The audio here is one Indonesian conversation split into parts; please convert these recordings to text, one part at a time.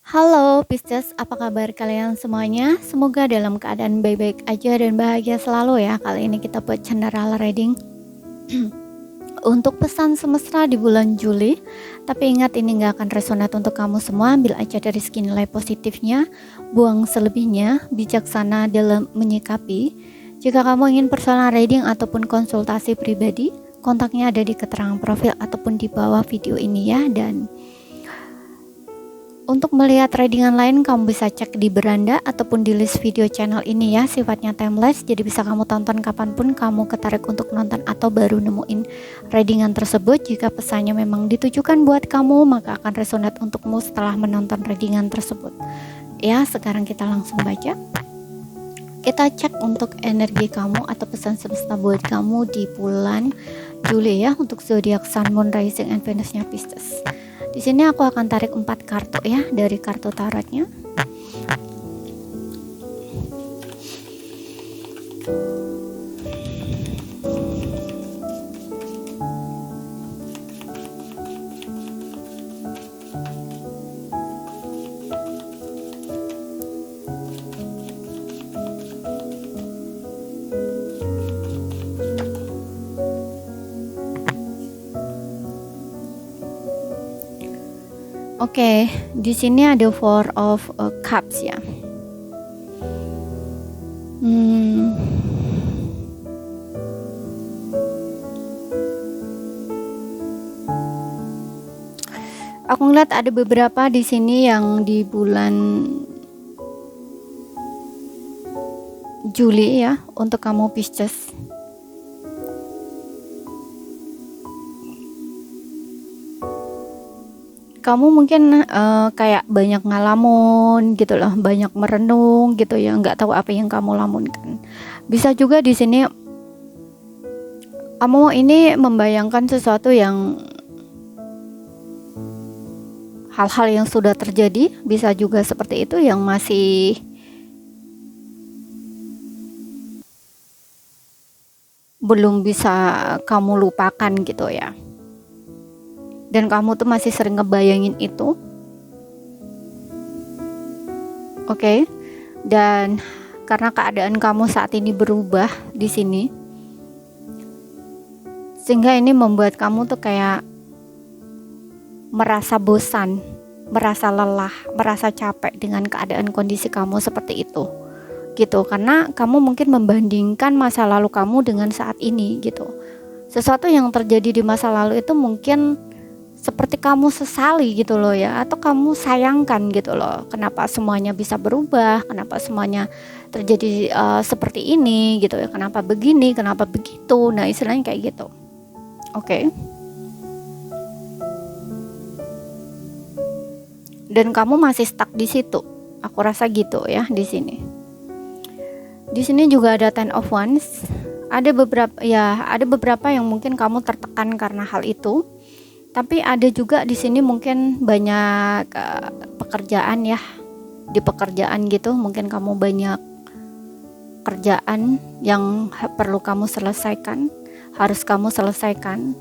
Halo Pisces, apa kabar kalian semuanya? Semoga dalam keadaan baik-baik aja dan bahagia selalu ya. Kali ini kita buat general reading untuk pesan semesta di bulan Juli. Tapi ingat, ini gak akan resonate untuk kamu semua. Ambil aja dari segi nilai positifnya, buang selebihnya, bijaksana dalam menyikapi. Jika kamu ingin personal reading ataupun konsultasi pribadi, kontaknya ada di keterangan profil ataupun di bawah video ini ya. Dan untuk melihat readingan lain, kamu bisa cek di beranda ataupun di list video channel ini ya. Sifatnya timeless, jadi bisa kamu tonton kapanpun kamu ketarik untuk nonton atau baru nemuin readingan tersebut. Jika pesannya memang ditujukan buat kamu, maka akan resonate untukmu setelah menonton readingan tersebut. Ya, sekarang kita langsung baca. Kita cek untuk energi kamu atau pesan semesta buat kamu di bulan Juli ya, untuk zodiak Sun, Moon, Rising, and Venusnya Pisces. Di sini aku akan tarik 4 kartu ya dari kartu tarotnya. Oke, di sini ada Four of Cups ya. Aku ngeliat ada beberapa di sini yang di bulan Juli ya, untuk kamu Pisces. Kamu mungkin kayak banyak ngalamun gitu loh, banyak merenung gitu ya, nggak tahu apa yang kamu lamunkan. Bisa juga di sini kamu ini membayangkan sesuatu yang hal-hal yang sudah terjadi, bisa juga seperti itu, yang masih belum bisa kamu lupakan gitu ya. Dan kamu tuh masih sering ngebayangin itu. Oke. Dan karena keadaan kamu saat ini berubah di sini, sehingga ini membuat kamu tuh kayak merasa bosan, merasa lelah, merasa capek dengan keadaan kondisi kamu seperti itu. Gitu, karena kamu mungkin membandingkan masa lalu kamu dengan saat ini gitu. Sesuatu yang terjadi di masa lalu itu mungkin seperti kamu sesali gitu loh ya, atau kamu sayangkan gitu loh, kenapa semuanya bisa berubah, kenapa semuanya terjadi seperti ini gitu ya, kenapa begini, kenapa begitu. Nah, istilahnya kayak gitu. Oke. Dan kamu masih stuck di situ. Aku rasa gitu ya di sini. Di sini juga ada Ten of Wands. Ada beberapa yang mungkin kamu tertekan karena hal itu. Tapi ada juga di sini mungkin banyak pekerjaan ya. Di pekerjaan gitu mungkin kamu banyak kerjaan yang perlu kamu selesaikan, harus kamu selesaikan.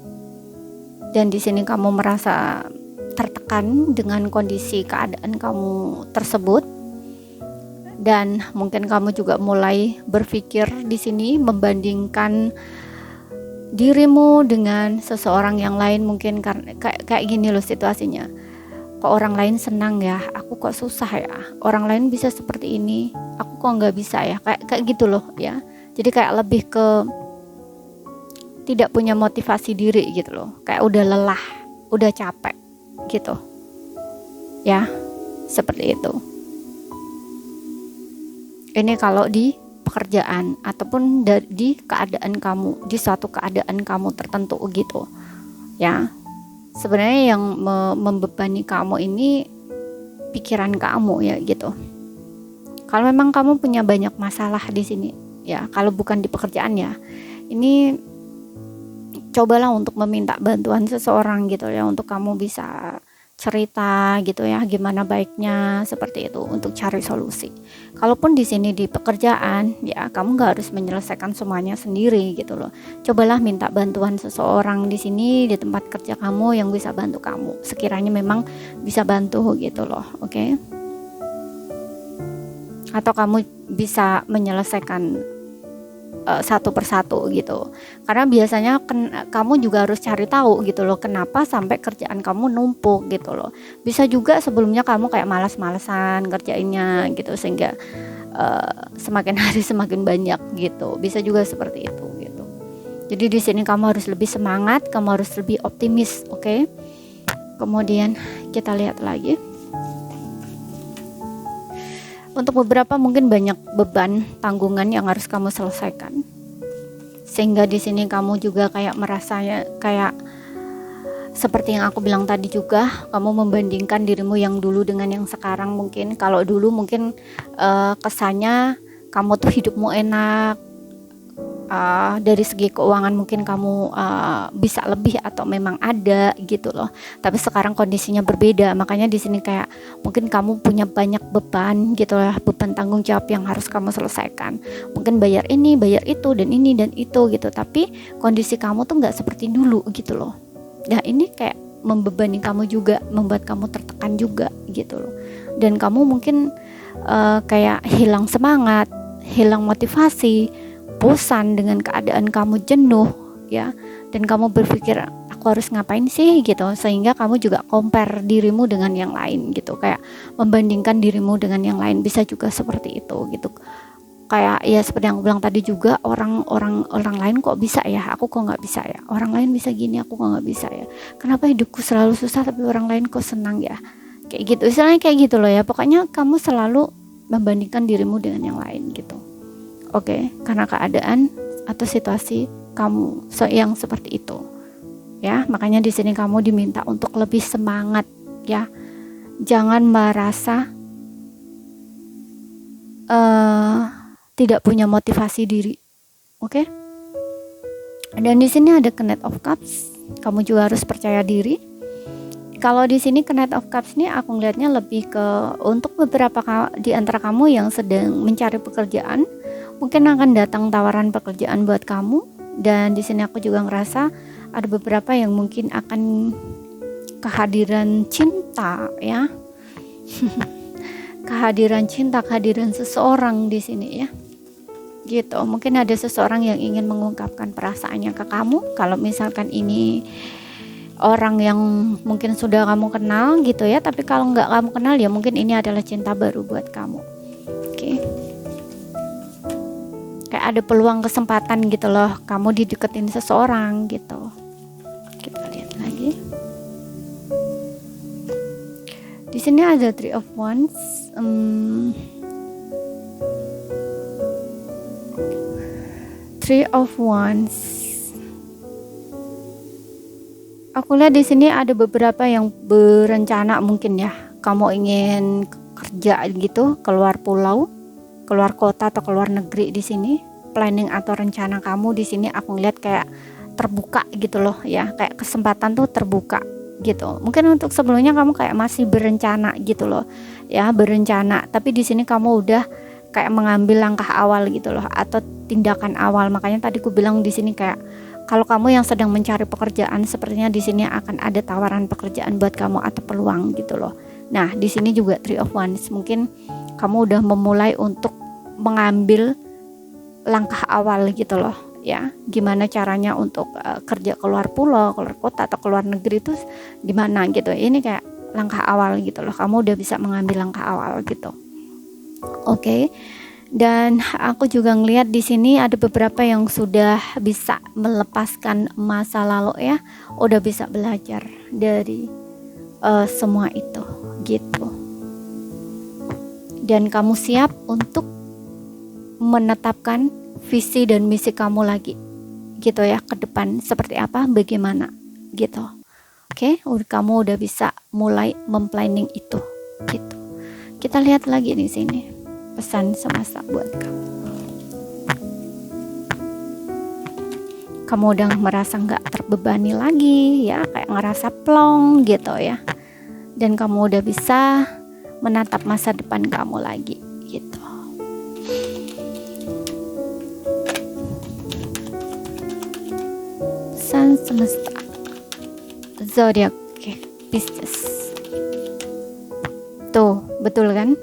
Dan di sini kamu merasa tertekan dengan kondisi keadaan kamu tersebut. Dan mungkin kamu juga mulai berpikir di sini membandingkan dirimu dengan seseorang yang lain, mungkin karena kayak gini loh situasinya. Kok orang lain senang ya, aku kok susah ya. Orang lain bisa seperti ini, aku kok nggak bisa ya. Kayak gitu loh ya. Jadi kayak lebih ke tidak punya motivasi diri gitu loh. Kayak udah lelah, udah capek gitu. Ya, seperti itu. Ini kalau di pekerjaan ataupun di keadaan kamu, di suatu keadaan kamu tertentu gitu ya. Sebenarnya yang membebani kamu ini pikiran kamu ya gitu. Kalau memang kamu punya banyak masalah di sini ya, kalau bukan di pekerjaan ya, ini cobalah untuk meminta bantuan seseorang gitu ya, untuk kamu bisa cerita gitu ya, gimana baiknya seperti itu untuk cari solusi. Kalaupun di sini di pekerjaan ya, kamu nggak harus menyelesaikan semuanya sendiri gitu loh. Cobalah minta bantuan seseorang di sini di tempat kerja kamu yang bisa bantu kamu, sekiranya memang bisa bantu gitu loh. Oke. atau kamu bisa menyelesaikan satu persatu gitu. Karena biasanya kamu juga harus cari tahu gitu loh, kenapa sampai kerjaan kamu numpuk gitu loh. Bisa juga sebelumnya kamu kayak malas-malesan kerjainnya gitu, sehingga semakin hari semakin banyak gitu. Bisa juga seperti itu gitu. Jadi di sini kamu harus lebih semangat, kamu harus lebih optimis, oke? Kemudian kita lihat lagi. Untuk beberapa mungkin banyak beban tanggungan yang harus kamu selesaikan, sehingga di sini kamu juga kayak merasanya kayak seperti yang aku bilang tadi juga, kamu membandingkan dirimu yang dulu dengan yang sekarang. Mungkin kalau dulu mungkin kesannya kamu tuh hidupmu enak, dari segi keuangan mungkin kamu bisa lebih atau memang ada gitu loh. Tapi sekarang kondisinya berbeda, makanya di sini kayak mungkin kamu punya banyak beban gitu lah, beban tanggung jawab yang harus kamu selesaikan. Mungkin bayar ini, bayar itu, dan ini dan itu gitu. Tapi kondisi kamu tuh nggak seperti dulu gitu loh. Nah ini kayak membebani kamu juga, membuat kamu tertekan juga gitu loh. Dan kamu mungkin kayak hilang semangat, hilang motivasi, bosan dengan keadaan kamu, jenuh ya, dan kamu berpikir aku harus ngapain sih gitu, sehingga kamu juga compare dirimu dengan yang lain gitu, kayak membandingkan dirimu dengan yang lain. Bisa juga seperti itu gitu, kayak ya seperti yang aku bilang tadi juga, orang lain kok bisa ya, aku kok nggak bisa ya, orang lain bisa gini, aku kok nggak bisa ya, kenapa hidupku selalu susah tapi orang lain kok senang ya, kayak gitu istilahnya, kayak gitu loh ya. Pokoknya kamu selalu membandingkan dirimu dengan yang lain gitu. Oke, karena keadaan atau situasi kamu yang seperti itu, ya. Makanya di sini kamu diminta untuk lebih semangat, ya. Jangan merasa tidak punya motivasi diri, oke? Dan di sini ada Knight of Cups, kamu juga harus percaya diri. Kalau di sini Knight of Cups ini aku ngelihatnya lebih ke untuk beberapa di antara kamu yang sedang mencari pekerjaan. Mungkin akan datang tawaran pekerjaan buat kamu, dan di sini aku juga ngerasa ada beberapa yang mungkin akan kehadiran cinta ya. kehadiran seseorang di sini ya. Gitu. Mungkin ada seseorang yang ingin mengungkapkan perasaannya ke kamu. Kalau misalkan ini orang yang mungkin sudah kamu kenal gitu ya, tapi kalau nggak kamu kenal ya mungkin ini adalah cinta baru buat kamu. Oke. Kayak ada peluang kesempatan gitu loh, kamu dideketin seseorang gitu. Kita lihat lagi. Di sini ada Three of Wands. Three of Wands. Aku lihat di sini ada beberapa yang berencana mungkin ya, kamu ingin kerja gitu, keluar pulau, keluar kota atau keluar negeri. Di sini planning atau rencana kamu di sini aku ngeliat kayak terbuka gitu loh ya, kayak kesempatan tuh terbuka gitu. Mungkin untuk sebelumnya kamu kayak masih berencana gitu loh ya, berencana, tapi di sini kamu udah kayak mengambil langkah awal gitu loh, atau tindakan awal. Makanya tadi aku bilang di sini kayak kalau kamu yang sedang mencari pekerjaan, sepertinya di sini akan ada tawaran pekerjaan buat kamu atau peluang gitu loh. Nah di sini juga Three of Wands, mungkin kamu udah memulai untuk mengambil langkah awal gitu loh ya, gimana caranya untuk kerja keluar pulau, keluar kota atau keluar negeri itu gimana gitu. Ini kayak langkah awal gitu loh, kamu udah bisa mengambil langkah awal gitu. Oke. Dan aku juga ngelihat di sini ada beberapa yang sudah bisa melepaskan masa lalu ya, udah bisa belajar dari semua itu gitu. Dan kamu siap untuk menetapkan visi dan misi kamu lagi gitu ya ke depan, seperti apa, bagaimana gitu. Oke, kamu udah bisa mulai memplanning itu gitu. Kita lihat lagi di sini pesan semesta buat kamu. Kamu udah merasa nggak terbebani lagi ya, kayak ngerasa plong gitu ya, dan kamu udah bisa menatap masa depan kamu lagi gitu. Pesan semesta zodiak Pisces. Tuh, betul kan?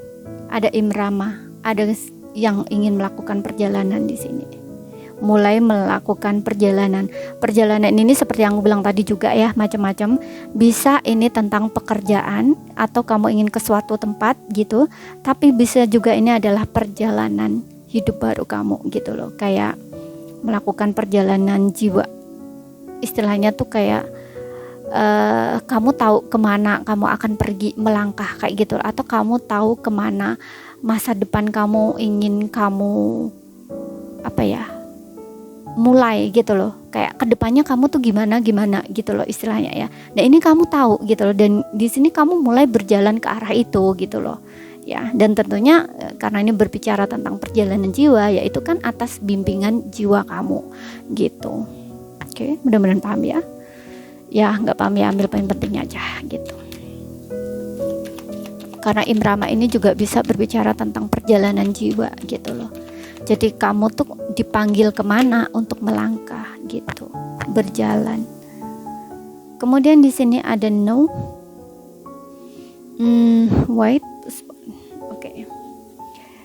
Ada Imrama, ada yang ingin melakukan perjalanan di sini. Mulai melakukan perjalanan. Perjalanan ini seperti yang aku bilang tadi juga ya, macam-macam. Bisa ini tentang pekerjaan atau kamu ingin ke suatu tempat gitu, tapi bisa juga ini adalah perjalanan hidup baru kamu gitu loh. Kayak melakukan perjalanan jiwa. Istilahnya tuh kayak kamu tahu kemana kamu akan pergi melangkah kayak gitu, atau kamu tahu kemana masa depan kamu ingin kamu mulai gitu loh, kayak kedepannya kamu tuh gimana gitu loh istilahnya ya. Nah ini kamu tahu gitu loh, dan di sini kamu mulai berjalan ke arah itu gitu loh ya. Dan tentunya karena ini berbicara tentang perjalanan jiwa, yaitu kan atas bimbingan jiwa kamu gitu. Oke, mudah-mudahan paham ya. Ya nggak paham ya, ambil poin pentingnya aja gitu. Karena Imrama ini juga bisa berbicara tentang perjalanan jiwa gitu loh. Jadi kamu tuh dipanggil kemana untuk melangkah gitu, berjalan. Kemudian di sini ada no, wait, oke.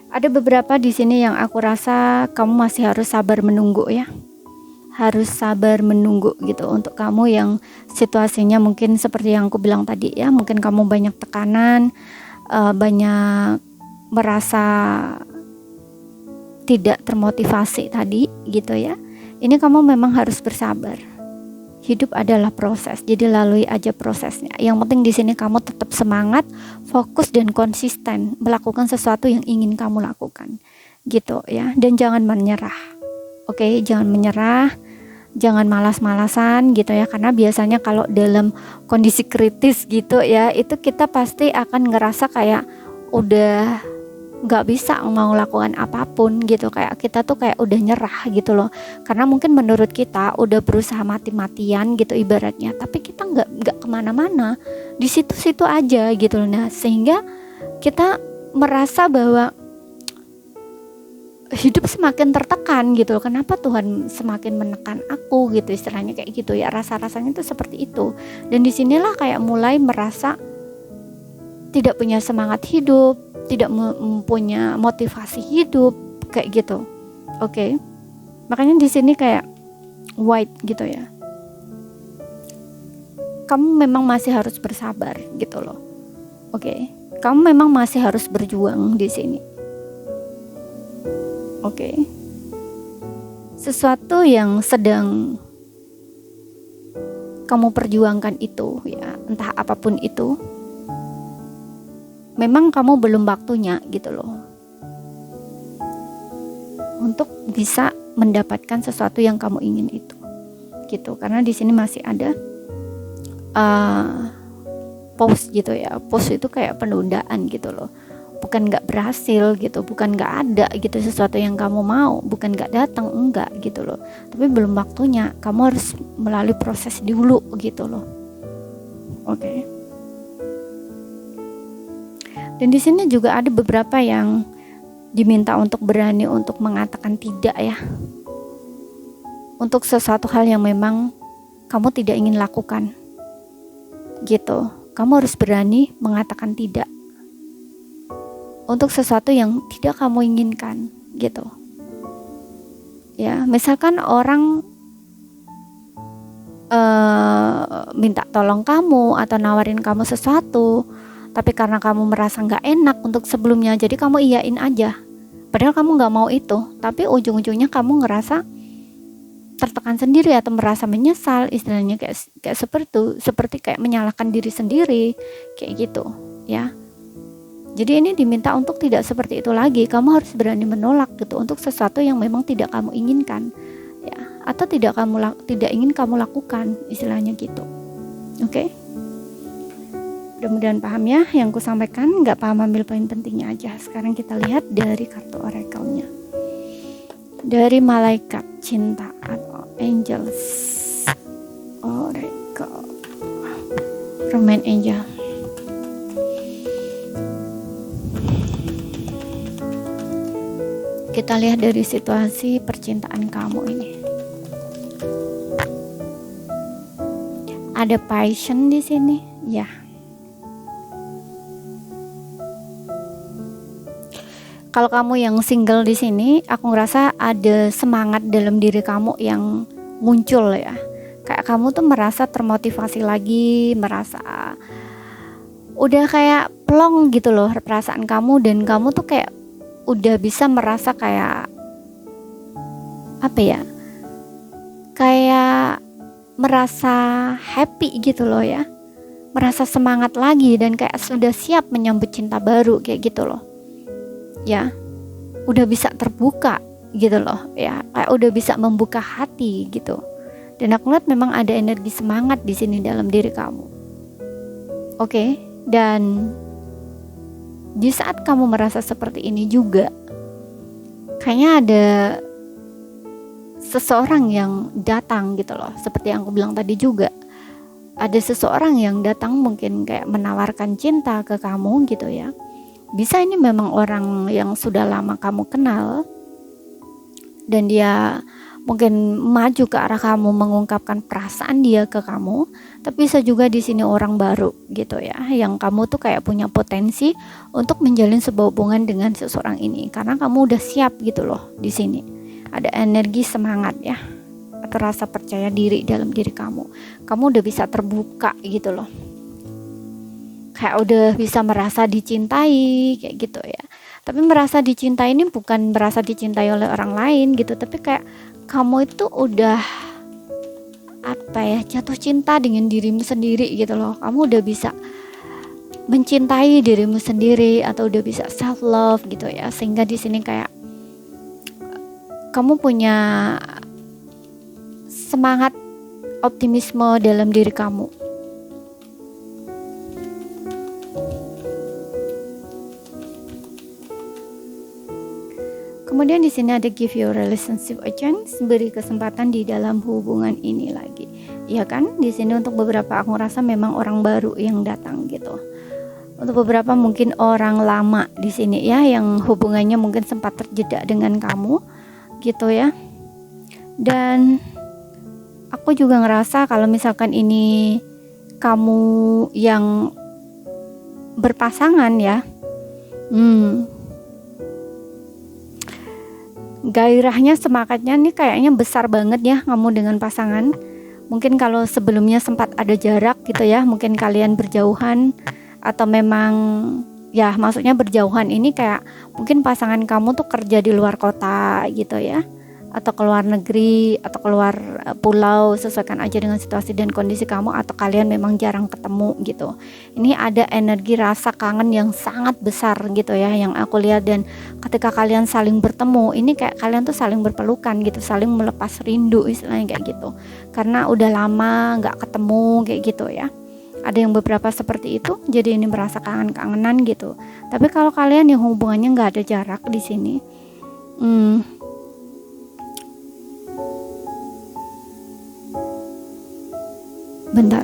Ada beberapa di sini yang aku rasa kamu masih harus sabar menunggu ya, harus sabar menunggu gitu. Untuk kamu yang situasinya mungkin seperti yang aku bilang tadi ya, mungkin kamu banyak tekanan, banyak merasa tidak termotivasi tadi gitu ya. Ini kamu memang harus bersabar. Hidup adalah proses, jadi lalui aja prosesnya. Yang penting di sini kamu tetap semangat, fokus dan konsisten melakukan sesuatu yang ingin kamu lakukan gitu ya. Dan jangan menyerah. Oke, jangan menyerah, jangan malas-malasan gitu ya. Karena biasanya kalau dalam kondisi kritis gitu ya, itu kita pasti akan ngerasa kayak udah nggak bisa mau lakukan apapun gitu, kayak kita tuh kayak udah nyerah gitu loh. Karena mungkin menurut kita udah berusaha mati-matian gitu ibaratnya, tapi kita nggak kemana-mana, di situ-situ aja gitu loh. Nah sehingga kita merasa bahwa hidup semakin tertekan gitu loh. Kenapa Tuhan semakin menekan aku gitu, istilahnya kayak gitu ya, rasa-rasanya tuh seperti itu. Dan disinilah kayak mulai merasa tidak punya semangat hidup, tidak mempunyai motivasi hidup kayak gitu. Oke. Makanya di sini kayak white gitu ya. Kamu memang masih harus bersabar gitu loh. Oke. Kamu memang masih harus berjuang di sini. Oke. Sesuatu yang sedang kamu perjuangkan itu ya, entah apapun itu, memang kamu belum waktunya gitu loh untuk bisa mendapatkan sesuatu yang kamu ingin itu gitu. Karena di sini masih ada pause gitu ya. Pause itu kayak penundaan gitu loh, bukan nggak berhasil gitu, bukan nggak ada gitu sesuatu yang kamu mau, bukan nggak datang, enggak gitu loh, tapi belum waktunya. Kamu harus melalui proses dulu gitu loh. Oke. Dan di sini juga ada beberapa yang diminta untuk berani untuk mengatakan tidak ya, untuk sesuatu hal yang memang kamu tidak ingin lakukan gitu. Kamu harus berani mengatakan tidak untuk sesuatu yang tidak kamu inginkan gitu ya. Misalkan orang minta tolong kamu atau nawarin kamu sesuatu, tapi karena kamu merasa nggak enak untuk sebelumnya, jadi kamu iyain aja, padahal kamu nggak mau itu, tapi ujung-ujungnya kamu ngerasa tertekan sendiri atau merasa menyesal, istilahnya kayak seperti kayak menyalahkan diri sendiri kayak gitu ya. Jadi ini diminta untuk tidak seperti itu lagi. Kamu harus berani menolak gitu untuk sesuatu yang memang tidak kamu inginkan ya, atau tidak ingin kamu lakukan, istilahnya gitu. Oke. Mudah-mudahan paham ya yang ku sampaikan. Nggak paham ambil poin pentingnya aja. Sekarang kita lihat dari kartu oracle-nya. Dari malaikat cinta atau angels oracle, Roman angel. Kita lihat dari situasi percintaan kamu ini. Ada passion di sini ya. Kalau kamu yang single di sini, aku ngerasa ada semangat dalam diri kamu yang muncul ya. Kayak kamu tuh merasa termotivasi lagi, merasa udah kayak plong gitu loh perasaan kamu, dan kamu tuh kayak udah bisa merasa kayak apa ya? Kayak merasa happy gitu loh ya. Merasa semangat lagi dan kayak sudah siap menyambut cinta baru kayak gitu loh. Ya, udah bisa terbuka gitu loh ya, kayak udah bisa membuka hati gitu. Dan aku lihat memang ada energi semangat di sini dalam diri kamu. Oke, dan di saat kamu merasa seperti ini juga, kayaknya ada seseorang yang datang gitu loh. Seperti yang aku bilang tadi juga, ada seseorang yang datang mungkin kayak menawarkan cinta ke kamu gitu ya. Bisa ini memang orang yang sudah lama kamu kenal dan dia mungkin maju ke arah kamu mengungkapkan perasaan dia ke kamu, tapi bisa juga di sini orang baru gitu ya, yang kamu tuh kayak punya potensi untuk menjalin sebuah hubungan dengan seseorang ini karena kamu udah siap gitu loh. Di sini ada energi semangat ya, atau rasa percaya diri dalam diri kamu. Kamu udah bisa terbuka gitu loh. Kayak udah bisa merasa dicintai kayak gitu ya. Tapi merasa dicintai ini bukan merasa dicintai oleh orang lain gitu, tapi kayak kamu itu udah apa ya, jatuh cinta dengan dirimu sendiri gitu loh. Kamu udah bisa mencintai dirimu sendiri atau udah bisa self love gitu ya. Sehingga di sini kayak kamu punya semangat optimisme dalam diri kamu. Kemudian di sini ada give your relationship a chance, beri kesempatan di dalam hubungan ini lagi. Ya kan? Di sini untuk beberapa aku rasa memang orang baru yang datang gitu. Untuk beberapa mungkin orang lama di sini ya, yang hubungannya mungkin sempat terjeda dengan kamu gitu ya. Dan aku juga ngerasa kalau misalkan ini kamu yang berpasangan ya, gairahnya, semangatnya nih kayaknya besar banget ya kamu dengan pasangan. Mungkin kalau sebelumnya sempat ada jarak gitu ya, mungkin kalian berjauhan atau memang ya maksudnya berjauhan ini kayak mungkin pasangan kamu tuh kerja di luar kota gitu ya, atau keluar negeri atau keluar pulau, sesuaikan aja dengan situasi dan kondisi kamu, atau kalian memang jarang ketemu gitu. Ini ada energi rasa kangen yang sangat besar gitu ya yang aku lihat, dan ketika kalian saling bertemu ini kayak kalian tuh saling berpelukan gitu, saling melepas rindu istilahnya kayak gitu, karena udah lama nggak ketemu kayak gitu ya. Ada yang beberapa seperti itu, jadi ini merasa kangen-kangenan gitu. Tapi kalau kalian yang hubungannya nggak ada jarak di sini, bentar.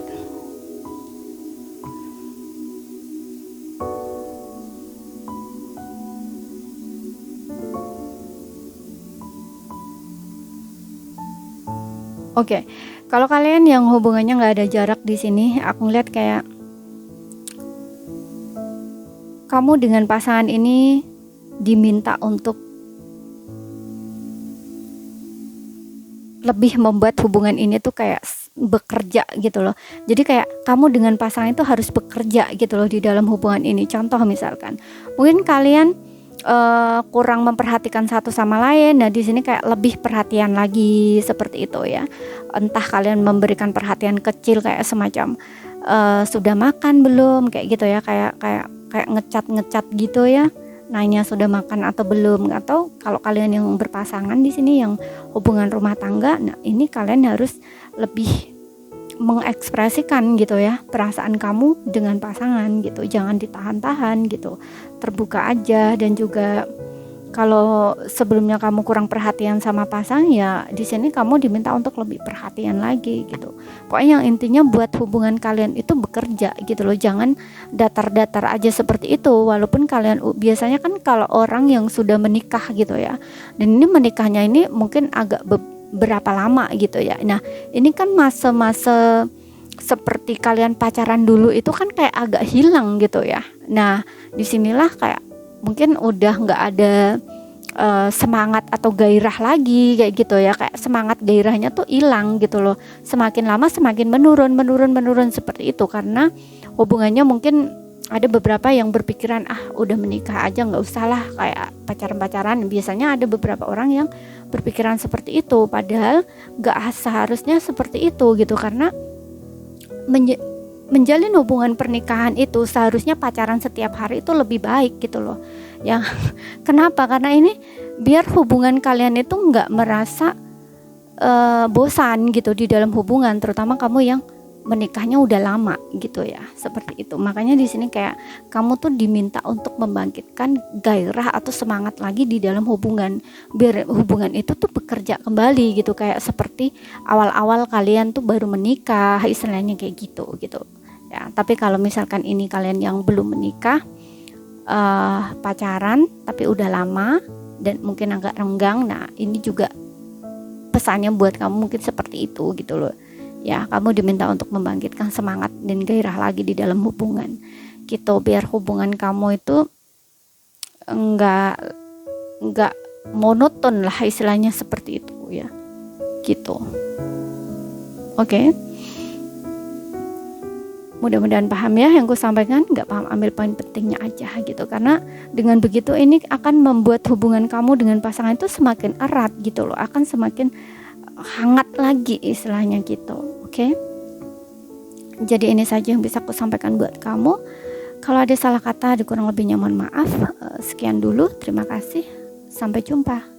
Oke, kalau kalian yang hubungannya nggak ada jarak di sini, aku ngeliat kayak kamu dengan pasangan ini diminta untuk lebih membuat hubungan ini tuh kayak bekerja gitu loh. Jadi kayak kamu dengan pasangan itu harus bekerja gitu loh di dalam hubungan ini. Contoh misalkan, mungkin kalian kurang memperhatikan satu sama lain. Nah di sini kayak lebih perhatian lagi seperti itu ya. Entah kalian memberikan perhatian kecil kayak semacam sudah makan belum kayak gitu ya, kayak ngecat gitu ya, nanya sudah makan atau belum. Atau kalau kalian yang berpasangan di sini yang hubungan rumah tangga, nah ini kalian harus lebih mengekspresikan gitu ya perasaan kamu dengan pasangan gitu, jangan ditahan-tahan gitu, terbuka aja. Dan juga kalau sebelumnya kamu kurang perhatian sama pasangan, ya di sini kamu diminta untuk lebih perhatian lagi gitu. Pokoknya yang intinya buat hubungan kalian itu bekerja gitu loh, jangan datar-datar aja seperti itu. Walaupun kalian biasanya kan kalau orang yang sudah menikah gitu ya, dan ini menikahnya ini mungkin agak berapa lama gitu ya. Nah ini kan masa-masa seperti kalian pacaran dulu itu kan kayak agak hilang gitu ya. Nah disinilah kayak mungkin udah nggak ada semangat atau gairah lagi kayak gitu ya, kayak semangat gairahnya tuh hilang gitu loh, semakin lama semakin menurun seperti itu, karena hubungannya mungkin ada beberapa yang berpikiran udah menikah aja nggak usah lah kayak pacaran. Biasanya ada beberapa orang yang berpikiran seperti itu, padahal nggak seharusnya seperti itu gitu, karena menjalin hubungan pernikahan itu seharusnya pacaran setiap hari itu lebih baik gitu loh ya. Kenapa? Karena ini biar hubungan kalian itu nggak merasa bosan gitu di dalam hubungan, terutama kamu yang menikahnya udah lama gitu ya, seperti itu. Makanya di sini kayak kamu tuh diminta untuk membangkitkan gairah atau semangat lagi di dalam hubungan, biar hubungan itu tuh bekerja kembali gitu, kayak seperti awal-awal kalian tuh baru menikah, istilahnya kayak gitu ya. Tapi kalau misalkan ini kalian yang belum menikah, pacaran tapi udah lama dan mungkin agak renggang, nah ini juga pesannya buat kamu mungkin seperti itu gitu loh ya. Kamu diminta untuk membangkitkan semangat dan gairah lagi di dalam hubungan gitu, biar hubungan kamu itu enggak monoton lah istilahnya, seperti itu ya gitu. Oke. Mudah-mudahan paham ya yang gue sampaikan. Nggak paham ambil poin pentingnya aja gitu, karena dengan begitu ini akan membuat hubungan kamu dengan pasangan itu semakin erat gitu loh, akan semakin hangat lagi istilahnya gitu. Oke. Jadi ini saja yang bisa aku sampaikan buat kamu. Kalau ada salah kata, ada kurang lebihnya mohon maaf. Sekian dulu, terima kasih, sampai jumpa.